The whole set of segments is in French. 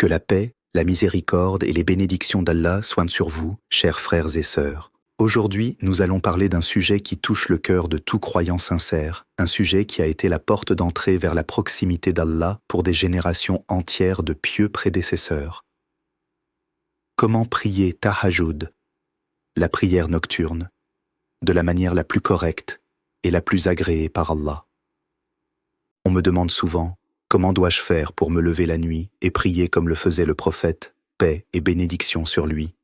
Que la paix, la miséricorde et les bénédictions d'Allah soient sur vous, chers frères et sœurs. Aujourd'hui, nous allons parler d'un sujet qui touche le cœur de tout croyant sincère, un sujet qui a été la porte d'entrée vers la proximité d'Allah pour des générations entières de pieux prédécesseurs. Comment prier Tahajjud, la prière nocturne, de la manière la plus correcte et la plus agréée par Allah? On me demande souvent, comment dois-je faire pour me lever la nuit et prier comme le faisait le prophète, paix et bénédiction sur lui?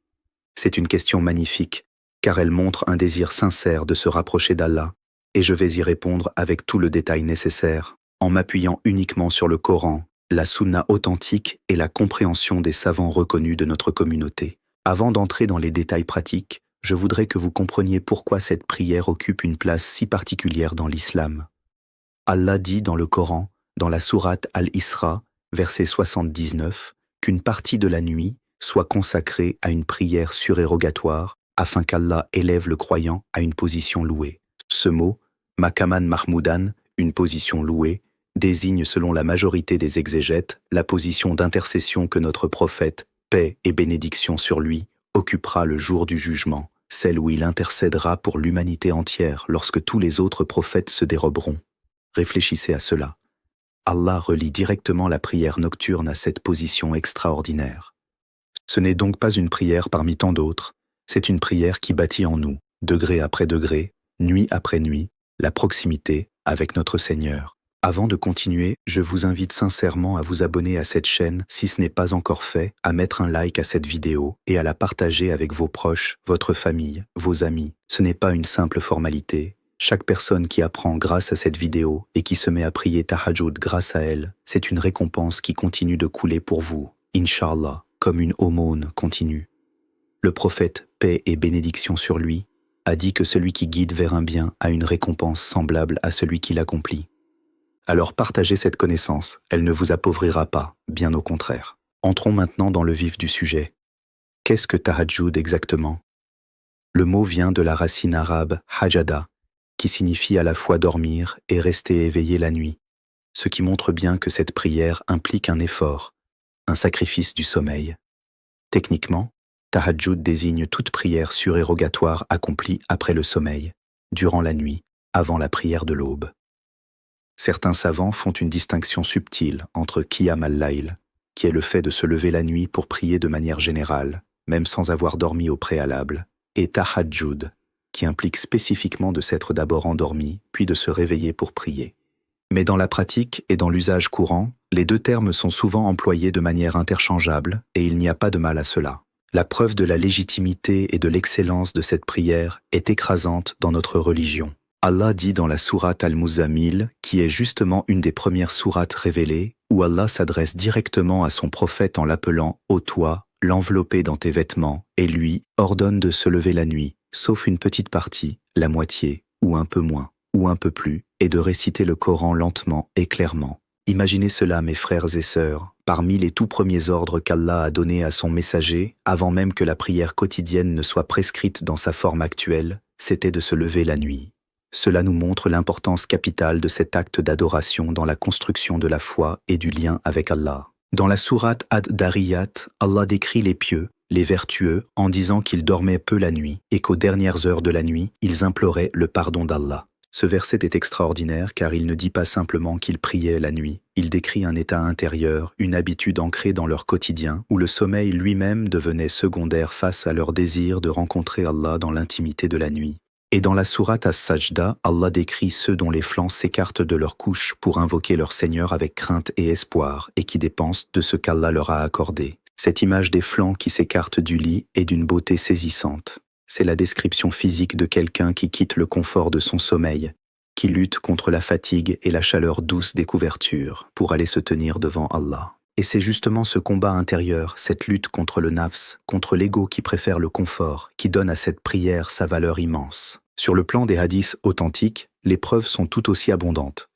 C'est une question magnifique, car elle montre un désir sincère de se rapprocher d'Allah, et je vais y répondre avec tout le détail nécessaire, en m'appuyant uniquement sur le Coran, la Sunna authentique et la compréhension des savants reconnus de notre communauté. Avant d'entrer dans les détails pratiques, je voudrais que vous compreniez pourquoi cette prière occupe une place si particulière dans l'islam. Allah dit dans le Coran, dans la sourate Al-Isra, verset 79, qu'une partie de la nuit soit consacrée à une prière surérogatoire afin qu'Allah élève le croyant à une position louée. Ce mot, Makaman Mahmoudan, une position louée, désigne selon la majorité des exégètes la position d'intercession que notre prophète, paix et bénédiction sur lui, occupera le jour du jugement, celle où il intercédera pour l'humanité entière lorsque tous les autres prophètes se déroberont. Réfléchissez à cela. Allah relie directement la prière nocturne à cette position extraordinaire. Ce n'est donc pas une prière parmi tant d'autres, c'est une prière qui bâtit en nous, degré après degré, nuit après nuit, la proximité avec notre Seigneur. Avant de continuer, je vous invite sincèrement à vous abonner à cette chaîne si ce n'est pas encore fait, à mettre un like à cette vidéo et à la partager avec vos proches, votre famille, vos amis. Ce n'est pas une simple formalité. Chaque personne qui apprend grâce à cette vidéo et qui se met à prier Tahajjud grâce à elle, c'est une récompense qui continue de couler pour vous, Inch'Allah, comme une aumône continue. Le prophète, paix et bénédiction sur lui, a dit que celui qui guide vers un bien a une récompense semblable à celui qui l'accomplit. Alors partagez cette connaissance, elle ne vous appauvrira pas, bien au contraire. Entrons maintenant dans le vif du sujet. Qu'est-ce que Tahajjud exactement? Le mot vient de la racine arabe hajada, qui signifie à la fois dormir et rester éveillé la nuit, ce qui montre bien que cette prière implique un effort, un sacrifice du sommeil. Techniquement, Tahajjud désigne toute prière surérogatoire accomplie après le sommeil, durant la nuit, avant la prière de l'aube. Certains savants font une distinction subtile entre Qiyam al-Layl, qui est le fait de se lever la nuit pour prier de manière générale, même sans avoir dormi au préalable, et Tahajjud, qui implique spécifiquement de s'être d'abord endormi, puis de se réveiller pour prier. Mais dans la pratique et dans l'usage courant, les deux termes sont souvent employés de manière interchangeable, et il n'y a pas de mal à cela. La preuve de la légitimité et de l'excellence de cette prière est écrasante dans notre religion. Allah dit dans la sourate Al-Muzammil, qui est justement une des premières sourates révélées, où Allah s'adresse directement à son prophète en l'appelant « Ô toi, l'envelopper dans tes vêtements » et lui ordonne de se lever la nuit, sauf une petite partie, la moitié, ou un peu moins, ou un peu plus, et de réciter le Coran lentement et clairement. Imaginez cela, mes frères et sœurs, parmi les tout premiers ordres qu'Allah a donnés à son messager, avant même que la prière quotidienne ne soit prescrite dans sa forme actuelle, c'était de se lever la nuit. Cela nous montre l'importance capitale de cet acte d'adoration dans la construction de la foi et du lien avec Allah. Dans la sourate Ad-Dariyat, Allah décrit les pieux, les vertueux, en disant qu'ils dormaient peu la nuit et qu'aux dernières heures de la nuit, ils imploraient le pardon d'Allah. Ce verset est extraordinaire car il ne dit pas simplement qu'ils priaient la nuit, il décrit un état intérieur, une habitude ancrée dans leur quotidien, où le sommeil lui-même devenait secondaire face à leur désir de rencontrer Allah dans l'intimité de la nuit. Et dans la sourate As-Sajda, Allah décrit ceux dont les flancs s'écartent de leur couche pour invoquer leur Seigneur avec crainte et espoir et qui dépensent de ce qu'Allah leur a accordé. Cette image des flancs qui s'écartent du lit est d'une beauté saisissante. C'est la description physique de quelqu'un qui quitte le confort de son sommeil, qui lutte contre la fatigue et la chaleur douce des couvertures pour aller se tenir devant Allah. Et c'est justement ce combat intérieur, cette lutte contre le nafs, contre l'ego qui préfère le confort, qui donne à cette prière sa valeur immense. Sur le plan des hadiths authentiques, les preuves sont tout aussi abondantes.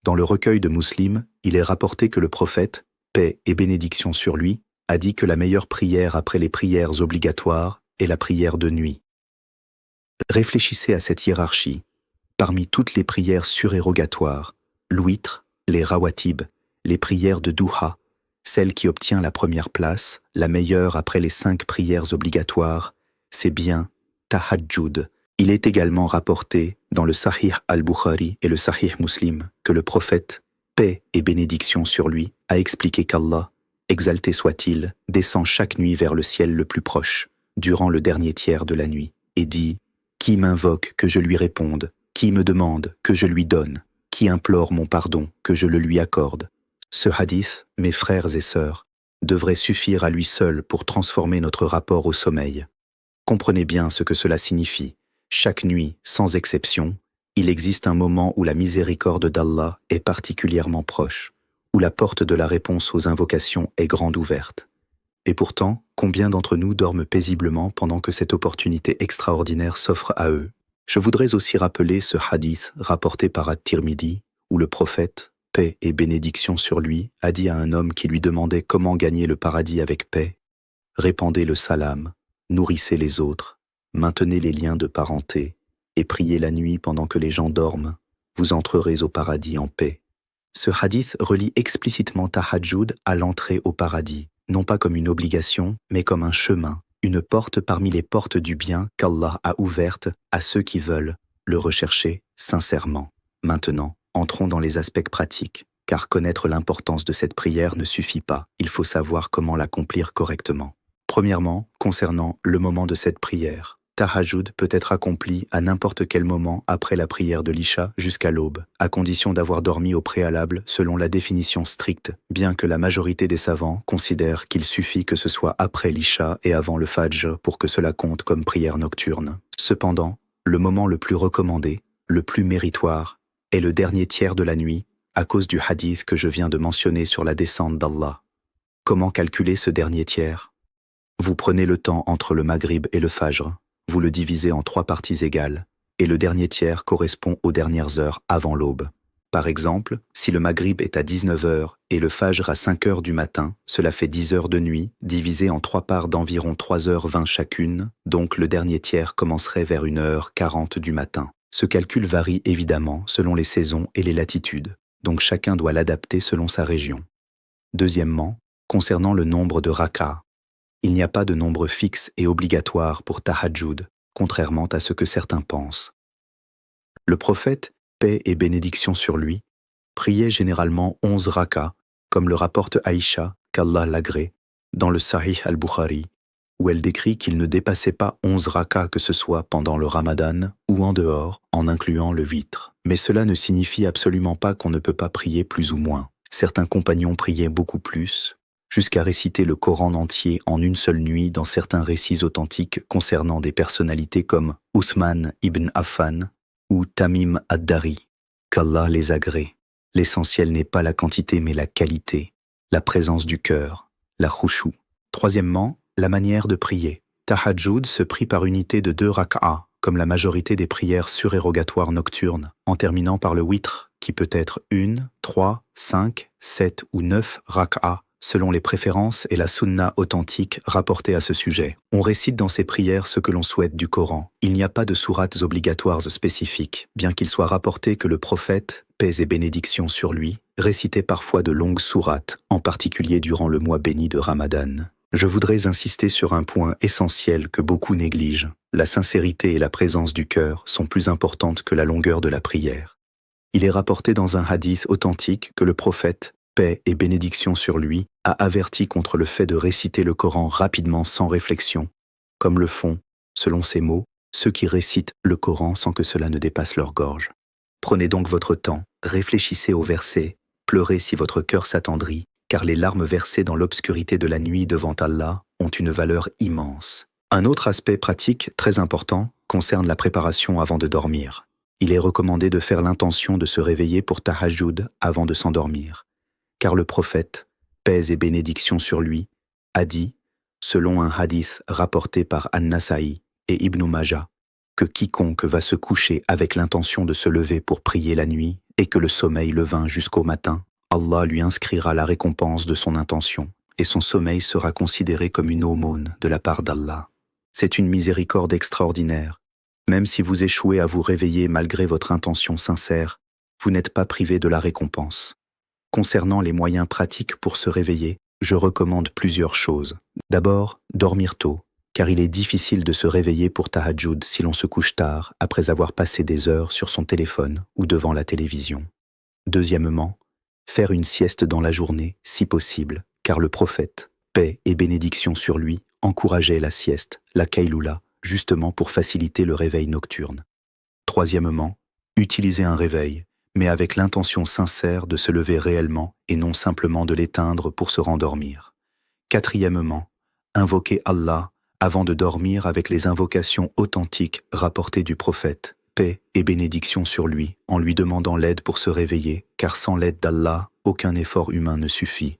Dans le recueil de Muslim, il est rapporté que le prophète, paix et bénédiction sur lui, a dit que la meilleure prière après les prières obligatoires est la prière de nuit. Réfléchissez à cette hiérarchie. Parmi toutes les prières surérogatoires, l'ouïtre, les rawatib, les prières de duha, Celle qui obtient la première place, la meilleure après les 5 prières obligatoires, c'est bien Tahajjud. Il est également rapporté dans le Sahih al-Bukhari et le Sahih Muslim que le prophète, paix et bénédiction sur lui, a expliqué qu'Allah, exalté soit-il, descend chaque nuit vers le ciel le plus proche, durant le dernier tiers de la nuit, et dit « Qui m'invoque que je lui réponde, qui me demande que je lui donne, qui implore mon pardon que je le lui accorde ?» Ce hadith, mes frères et sœurs, devrait suffire à lui seul pour transformer notre rapport au sommeil. Comprenez bien ce que cela signifie. Chaque nuit, sans exception, il existe un moment où la miséricorde d'Allah est particulièrement proche, où la porte de la réponse aux invocations est grande ouverte. Et pourtant, combien d'entre nous dorment paisiblement pendant que cette opportunité extraordinaire s'offre à eux? Je voudrais aussi rappeler ce hadith rapporté par At-Tirmidhi, où le prophète, paix et bénédiction sur lui, a dit à un homme qui lui demandait comment gagner le paradis avec paix: « Répandez le salam, nourrissez les autres, maintenez les liens de parenté, et priez la nuit pendant que les gens dorment, vous entrerez au paradis en paix. » Ce hadith relie explicitement Tahajjud à l'entrée au paradis, non pas comme une obligation, mais comme un chemin, une porte parmi les portes du bien qu'Allah a ouverte à ceux qui veulent le rechercher sincèrement. Maintenant, entrons dans les aspects pratiques, car connaître l'importance de cette prière ne suffit pas, il faut savoir comment l'accomplir correctement. Premièrement, concernant le moment de cette prière, Tahajjud peut être accompli à n'importe quel moment après la prière de l'Isha jusqu'à l'aube, à condition d'avoir dormi au préalable selon la définition stricte, bien que la majorité des savants considèrent qu'il suffit que ce soit après l'Isha et avant le Fajr pour que cela compte comme prière nocturne. Cependant, le moment le plus recommandé, le plus méritoire, est le dernier tiers de la nuit, à cause du hadith que je viens de mentionner sur la descente d'Allah. Comment calculer ce dernier tiers? Vous prenez le temps entre le Maghrib et le Fajr, vous le divisez en 3 parties égales, et le dernier tiers correspond aux dernières heures avant l'aube. Par exemple, si le Maghrib est à 19 heures et le Fajr à 5 heures du matin, cela fait 10 heures de nuit, divisées en 3 parts d'environ 3h20 chacune, donc le dernier tiers commencerait vers 1h40 du matin. Ce calcul varie évidemment selon les saisons et les latitudes, donc chacun doit l'adapter selon sa région. Deuxièmement, concernant le nombre de rak'ah, il n'y a pas de nombre fixe et obligatoire pour Tahajjud, contrairement à ce que certains pensent. Le prophète, paix et bénédiction sur lui, priait généralement 11 rak'ah, comme le rapporte Aïcha, qu'Allah l'agrée, dans le Sahih al-Bukhari, où elle décrit qu'il ne dépassait pas 11 rak'ah que ce soit pendant le Ramadan ou en dehors, en incluant le witr. Mais cela ne signifie absolument pas qu'on ne peut pas prier plus ou moins. Certains compagnons priaient beaucoup plus, jusqu'à réciter le Coran entier en une seule nuit dans certains récits authentiques concernant des personnalités comme Uthman ibn Affan ou Tamim ad-Dari. Qu'Allah les agrée. L'essentiel n'est pas la quantité mais la qualité, la présence du cœur, la khushu. Troisièmement, la manière de prier. Tahajjud se prie par unité de 2 rak'ah, comme la majorité des prières surérogatoires nocturnes, en terminant par le witr, qui peut être 1, 3, 5, 7 ou 9 rak'ah, selon les préférences et la sunna authentique rapportée à ce sujet. On récite dans ces prières ce que l'on souhaite du Coran. Il n'y a pas de sourates obligatoires spécifiques, bien qu'il soit rapporté que le prophète, paix et bénédiction sur lui, récitait parfois de longues sourates, en particulier durant le mois béni de Ramadan. Je voudrais insister sur un point essentiel que beaucoup négligent. La sincérité et la présence du cœur sont plus importantes que la longueur de la prière. Il est rapporté dans un hadith authentique que le prophète, paix et bénédiction sur lui, a averti contre le fait de réciter le Coran rapidement sans réflexion, comme le font, selon ses mots, ceux qui récitent le Coran sans que cela ne dépasse leur gorge. Prenez donc votre temps, réfléchissez aux versets, pleurez si votre cœur s'attendrit, car les larmes versées dans l'obscurité de la nuit devant Allah ont une valeur immense. Un autre aspect pratique très important concerne la préparation avant de dormir. Il est recommandé de faire l'intention de se réveiller pour Tahajjud avant de s'endormir. Car le prophète, paix et bénédiction sur lui, a dit, selon un hadith rapporté par An-Nasa'i et Ibn Majah, que quiconque va se coucher avec l'intention de se lever pour prier la nuit et que le sommeil le vint jusqu'au matin, Allah lui inscrira la récompense de son intention et son sommeil sera considéré comme une aumône de la part d'Allah. C'est une miséricorde extraordinaire. Même si vous échouez à vous réveiller malgré votre intention sincère, vous n'êtes pas privé de la récompense. Concernant les moyens pratiques pour se réveiller, Je recommande plusieurs choses. D'abord, dormir tôt, car il est difficile de se réveiller pour tahajjud si l'on se couche tard après avoir passé des heures sur son téléphone ou devant la télévision. Deuxièmement, faire une sieste dans la journée, si possible, car le prophète, paix et bénédiction sur lui, encourageait la sieste, la kaïloula, justement pour faciliter le réveil nocturne. Troisièmement, utiliser un réveil, mais avec l'intention sincère de se lever réellement et non simplement de l'éteindre pour se rendormir. Quatrièmement, invoquer Allah avant de dormir avec les invocations authentiques rapportées du prophète, paix et bénédiction sur lui, en lui demandant l'aide pour se réveiller, car sans l'aide d'Allah, aucun effort humain ne suffit.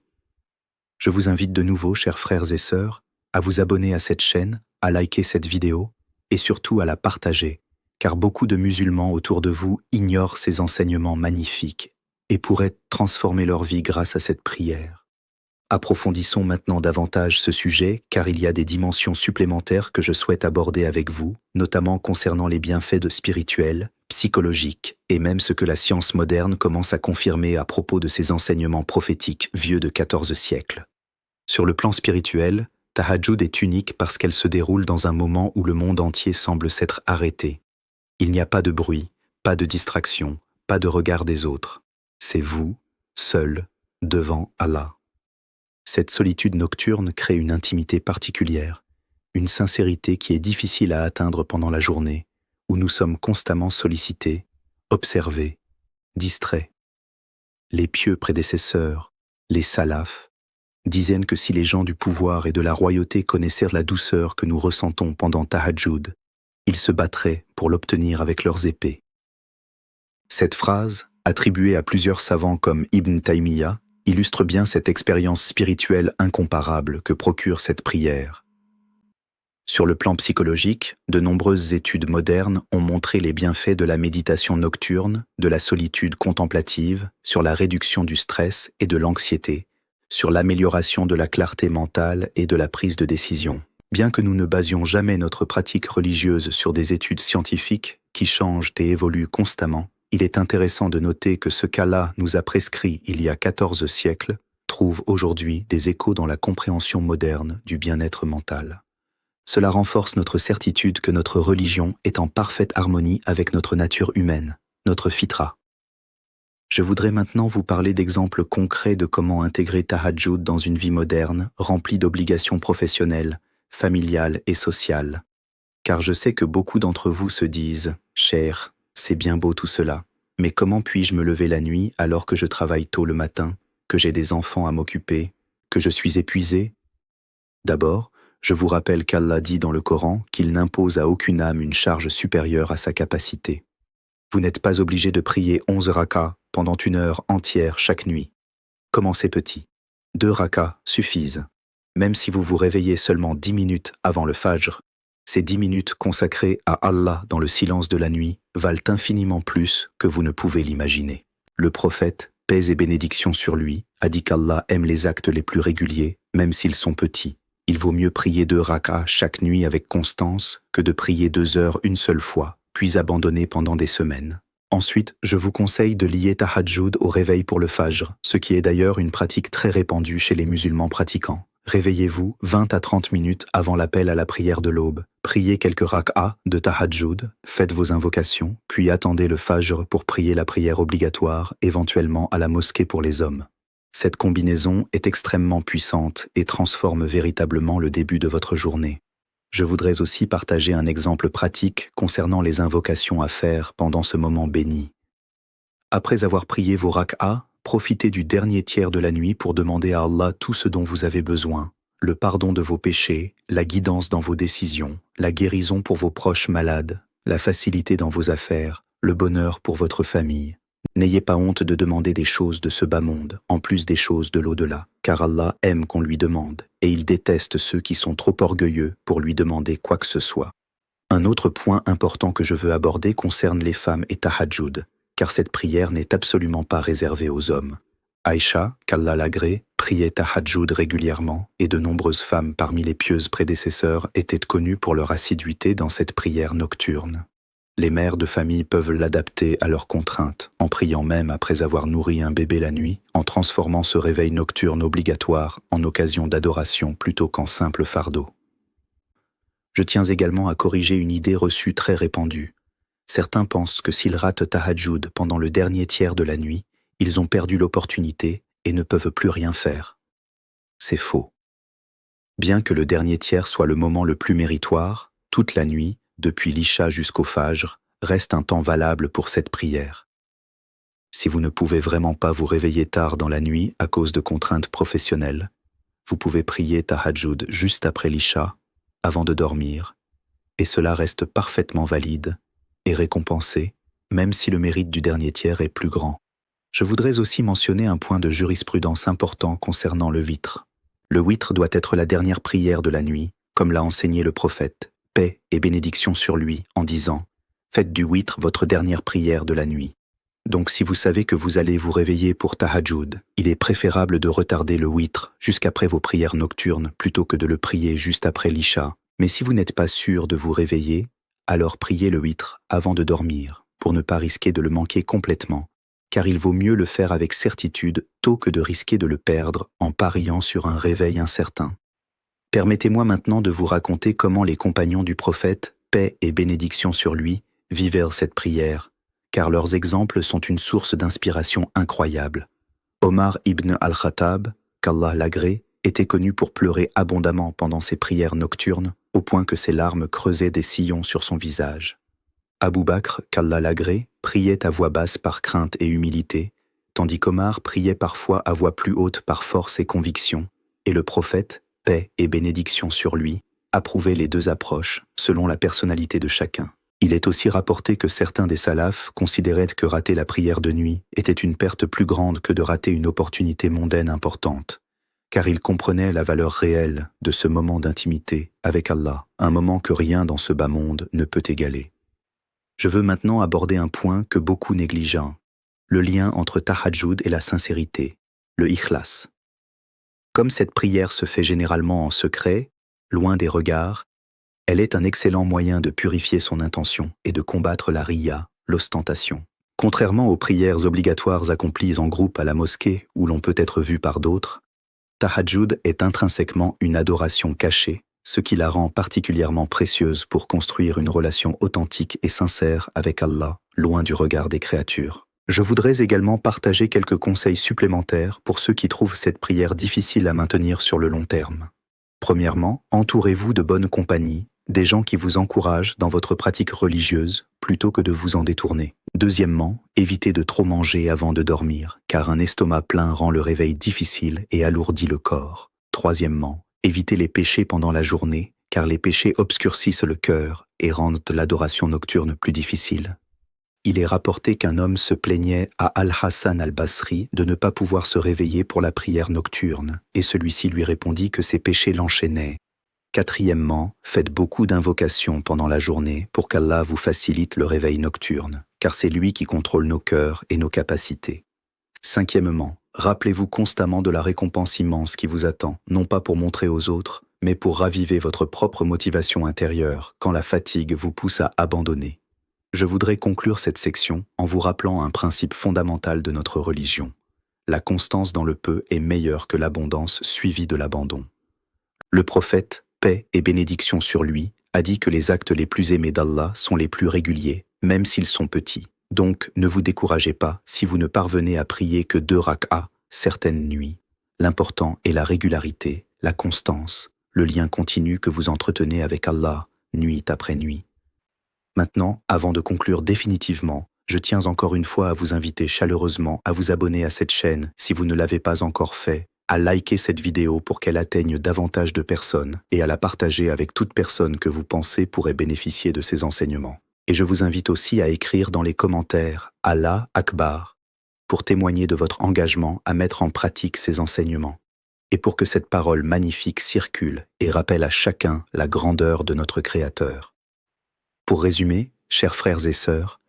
Je vous invite de nouveau, chers frères et sœurs, à vous abonner à cette chaîne, à liker cette vidéo et surtout à la partager, car beaucoup de musulmans autour de vous ignorent ces enseignements magnifiques et pourraient transformer leur vie grâce à cette prière. Approfondissons maintenant davantage ce sujet, car il y a des dimensions supplémentaires que je souhaite aborder avec vous, notamment concernant les bienfaits spirituels, psychologiques, et même ce que la science moderne commence à confirmer à propos de ces enseignements prophétiques vieux de 14 siècles. Sur le plan spirituel, tahajjud est unique parce qu'elle se déroule dans un moment où le monde entier semble s'être arrêté. Il n'y a pas de bruit, pas de distraction, pas de regard des autres. C'est vous, seul, devant Allah. Cette solitude nocturne crée une intimité particulière, une sincérité qui est difficile à atteindre pendant la journée, où nous sommes constamment sollicités, observés, distraits. Les pieux prédécesseurs, les salafs, disaient que si les gens du pouvoir et de la royauté connaissaient la douceur que nous ressentons pendant tahajjud, ils se battraient pour l'obtenir avec leurs épées. Cette phrase, attribuée à plusieurs savants comme Ibn Taymiyyah, illustre bien cette expérience spirituelle incomparable que procure cette prière. Sur le plan psychologique, de nombreuses études modernes ont montré les bienfaits de la méditation nocturne, de la solitude contemplative, sur la réduction du stress et de l'anxiété, sur l'amélioration de la clarté mentale et de la prise de décision. Bien que nous ne basions jamais notre pratique religieuse sur des études scientifiques qui changent et évoluent constamment, il est intéressant de noter que ce qu'Allah nous a prescrit il y a 14 siècles trouve aujourd'hui des échos dans la compréhension moderne du bien-être mental. Cela renforce notre certitude que notre religion est en parfaite harmonie avec notre nature humaine, notre fitra. Je voudrais maintenant vous parler d'exemples concrets de comment intégrer tahajjud dans une vie moderne, remplie d'obligations professionnelles, familiales et sociales. Car je sais que beaucoup d'entre vous se disent « Cher, c'est bien beau tout cela, mais comment puis-je me lever la nuit alors que je travaille tôt le matin, que j'ai des enfants à m'occuper, que je suis épuisé ?» D'abord, je vous rappelle qu'Allah dit dans le Coran qu'il n'impose à aucune âme une charge supérieure à sa capacité. Vous n'êtes pas obligé de prier 11 rakas pendant 1 heure entière chaque nuit. Commencez petit. 2 rakas suffisent. Même si vous vous réveillez seulement 10 minutes avant le Fajr, ces 10 minutes consacrées à Allah dans le silence de la nuit valent infiniment plus que vous ne pouvez l'imaginer. Le prophète, paix et bénédiction sur lui, a dit qu'Allah aime les actes les plus réguliers, même s'ils sont petits. Il vaut mieux prier 2 rakas chaque nuit avec constance que de prier 2 heures une seule fois, puis abandonner pendant des semaines. Ensuite, je vous conseille de lier tahajjud au réveil pour le Fajr, ce qui est d'ailleurs une pratique très répandue chez les musulmans pratiquants. Réveillez-vous 20 à 30 minutes avant l'appel à la prière de l'aube. Priez quelques rak'ah de tahajjud, faites vos invocations, puis attendez le Fajr pour prier la prière obligatoire, éventuellement à la mosquée pour les hommes. Cette combinaison est extrêmement puissante et transforme véritablement le début de votre journée. Je voudrais aussi partager un exemple pratique concernant les invocations à faire pendant ce moment béni. Après avoir prié vos rak'ah, profitez du dernier tiers de la nuit pour demander à Allah tout ce dont vous avez besoin, le pardon de vos péchés, la guidance dans vos décisions, la guérison pour vos proches malades, la facilité dans vos affaires, le bonheur pour votre famille. N'ayez pas honte de demander des choses de ce bas monde, en plus des choses de l'au-delà, car Allah aime qu'on lui demande, et il déteste ceux qui sont trop orgueilleux pour lui demander quoi que ce soit. Un autre point important que je veux aborder concerne les femmes et tahajjud, car cette prière n'est absolument pas réservée aux hommes. Aïcha, qu'Allah l'agrée, priait tahajjud régulièrement, et de nombreuses femmes parmi les pieuses prédécesseurs étaient connues pour leur assiduité dans cette prière nocturne. Les mères de famille peuvent l'adapter à leurs contraintes, en priant même après avoir nourri un bébé la nuit, en transformant ce réveil nocturne obligatoire en occasion d'adoration plutôt qu'en simple fardeau. Je tiens également à corriger une idée reçue très répandue. Certains pensent que s'ils ratent Tahajjud pendant le dernier tiers de la nuit, ils ont perdu l'opportunité et ne peuvent plus rien faire. C'est faux. Bien que le dernier tiers soit le moment le plus méritoire, toute la nuit, depuis l'Isha jusqu'au Fajr, reste un temps valable pour cette prière. Si vous ne pouvez vraiment pas vous réveiller tard dans la nuit à cause de contraintes professionnelles, vous pouvez prier Tahajjud juste après l'Isha, avant de dormir, et cela reste parfaitement valide et récompensé, même si le mérite du dernier tiers est plus grand. Je voudrais aussi mentionner un point de jurisprudence important concernant le witr. Le witr doit être la dernière prière de la nuit, comme l'a enseigné le prophète, paix et bénédiction sur lui, en disant « Faites du witr votre dernière prière de la nuit ». Donc si vous savez que vous allez vous réveiller pour Tahajjud, il est préférable de retarder le witr jusqu'après vos prières nocturnes plutôt que de le prier juste après l'Isha. Mais si vous n'êtes pas sûr de vous réveiller, alors priez le witr avant de dormir, pour ne pas risquer de le manquer complètement, car il vaut mieux le faire avec certitude tôt que de risquer de le perdre en pariant sur un réveil incertain. Permettez-moi maintenant de vous raconter comment les compagnons du prophète, paix et bénédiction sur lui, vivaient cette prière, car leurs exemples sont une source d'inspiration incroyable. Omar ibn al-Khattab, qu'Allah l'agrée, était connu pour pleurer abondamment pendant ses prières nocturnes, au point que ses larmes creusaient des sillons sur son visage. Abu Bakr, qu'Allah l'agrée, priait à voix basse par crainte et humilité, tandis qu'Omar priait parfois à voix plus haute par force et conviction, et le prophète, paix et bénédiction sur lui, approuvait les deux approches selon la personnalité de chacun. Il est aussi rapporté que certains des salafs considéraient que rater la prière de nuit était une perte plus grande que de rater une opportunité mondaine importante, car ils comprenaient la valeur réelle de ce moment d'intimité avec Allah, un moment que rien dans ce bas monde ne peut égaler. Je veux maintenant aborder un point que beaucoup négligent, le lien entre Tahajjud et la sincérité, le ikhlas. Comme cette prière se fait généralement en secret, loin des regards, elle est un excellent moyen de purifier son intention et de combattre la riya, l'ostentation. Contrairement aux prières obligatoires accomplies en groupe à la mosquée où l'on peut être vu par d'autres, Tahajjud est intrinsèquement une adoration cachée, ce qui la rend particulièrement précieuse pour construire une relation authentique et sincère avec Allah, loin du regard des créatures. Je voudrais également partager quelques conseils supplémentaires pour ceux qui trouvent cette prière difficile à maintenir sur le long terme. Premièrement, entourez-vous de bonne compagnie, des gens qui vous encouragent dans votre pratique religieuse plutôt que de vous en détourner. Deuxièmement, évitez de trop manger avant de dormir, car un estomac plein rend le réveil difficile et alourdit le corps. Troisièmement, évitez les péchés pendant la journée, car les péchés obscurcissent le cœur et rendent l'adoration nocturne plus difficile. Il est rapporté qu'un homme se plaignait à Al-Hassan al-Basri de ne pas pouvoir se réveiller pour la prière nocturne, et celui-ci lui répondit que ses péchés l'enchaînaient. Quatrièmement, faites beaucoup d'invocations pendant la journée pour qu'Allah vous facilite le réveil nocturne, car c'est lui qui contrôle nos cœurs et nos capacités. Cinquièmement, rappelez-vous constamment de la récompense immense qui vous attend, non pas pour montrer aux autres, mais pour raviver votre propre motivation intérieure quand la fatigue vous pousse à abandonner. Je voudrais conclure cette section en vous rappelant un principe fondamental de notre religion. La constance dans le peu est meilleure que l'abondance suivie de l'abandon. Le prophète, paix et bénédiction sur lui, a dit que les actes les plus aimés d'Allah sont les plus réguliers, même s'ils sont petits. Donc, ne vous découragez pas si vous ne parvenez à prier que 2 rak'a certaines nuits. L'important est la régularité, la constance, le lien continu que vous entretenez avec Allah, nuit après nuit. Maintenant, avant de conclure définitivement, je tiens encore une fois à vous inviter chaleureusement à vous abonner à cette chaîne si vous ne l'avez pas encore fait, à liker cette vidéo pour qu'elle atteigne davantage de personnes et à la partager avec toute personne que vous pensez pourrait bénéficier de ces enseignements. Et je vous invite aussi à écrire dans les commentaires « Allah Akbar » pour témoigner de votre engagement à mettre en pratique ces enseignements et pour que cette parole magnifique circule et rappelle à chacun la grandeur de notre Créateur. Pour résumer, chers frères et sœurs,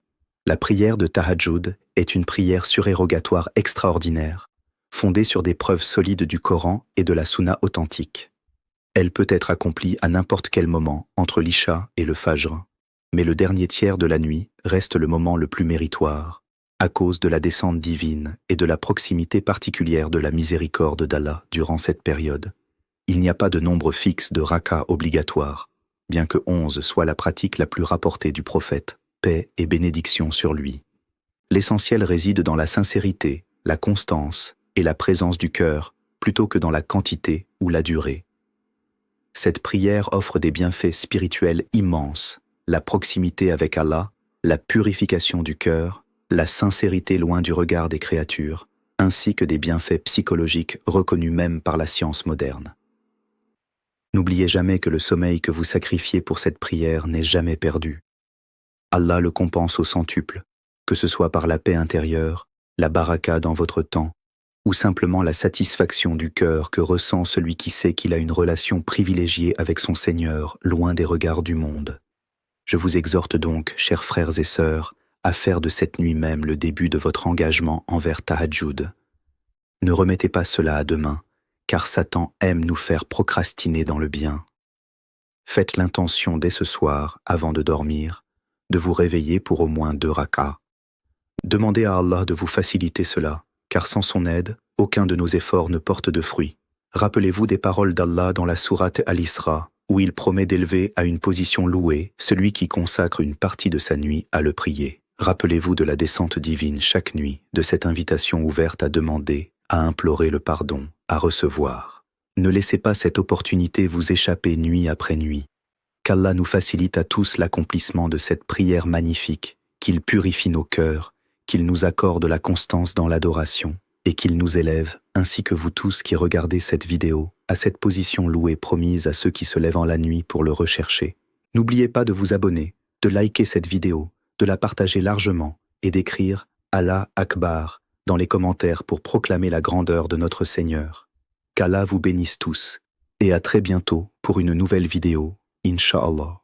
la prière de Tahajjud est une prière surérogatoire extraordinaire, fondée sur des preuves solides du Coran et de la Sunna authentique. Elle peut être accomplie à n'importe quel moment entre l'Isha et le Fajr. Mais le dernier tiers de la nuit reste le moment le plus méritoire, à cause de la descente divine et de la proximité particulière de la miséricorde d'Allah durant cette période. Il n'y a pas de nombre fixe de rakas obligatoire, bien que 11 soit la pratique la plus rapportée du prophète, paix et bénédiction sur lui. L'essentiel réside dans la sincérité, la constance et la présence du cœur, plutôt que dans la quantité ou la durée. Cette prière offre des bienfaits spirituels immenses, la proximité avec Allah, la purification du cœur, la sincérité loin du regard des créatures, ainsi que des bienfaits psychologiques reconnus même par la science moderne. N'oubliez jamais que le sommeil que vous sacrifiez pour cette prière n'est jamais perdu. Allah le compense au centuple, que ce soit par la paix intérieure, la baraka dans votre temps, ou simplement la satisfaction du cœur que ressent celui qui sait qu'il a une relation privilégiée avec son Seigneur, loin des regards du monde. Je vous exhorte donc, chers frères et sœurs, à faire de cette nuit même le début de votre engagement envers Tahajjud. Ne remettez pas cela à demain, car Satan aime nous faire procrastiner dans le bien. Faites l'intention dès ce soir, avant de dormir, de vous réveiller pour au moins 2 rakas. Demandez à Allah de vous faciliter cela, car sans son aide, aucun de nos efforts ne porte de fruits. Rappelez-vous des paroles d'Allah dans la sourate Al-Isra, où il promet d'élever à une position louée celui qui consacre une partie de sa nuit à le prier. Rappelez-vous de la descente divine chaque nuit, de cette invitation ouverte à demander, à implorer le pardon, à recevoir. Ne laissez pas cette opportunité vous échapper nuit après nuit. Qu'Allah nous facilite à tous l'accomplissement de cette prière magnifique, qu'il purifie nos cœurs, qu'il nous accorde la constance dans l'adoration et qu'il nous élève, ainsi que vous tous qui regardez cette vidéo, à cette position louée promise à ceux qui se lèvent en la nuit pour le rechercher. N'oubliez pas de vous abonner, de liker cette vidéo, de la partager largement et d'écrire « Allah Akbar » dans les commentaires pour proclamer la grandeur de notre Seigneur. Qu'Allah vous bénisse tous et à très bientôt pour une nouvelle vidéo, Inch'Allah.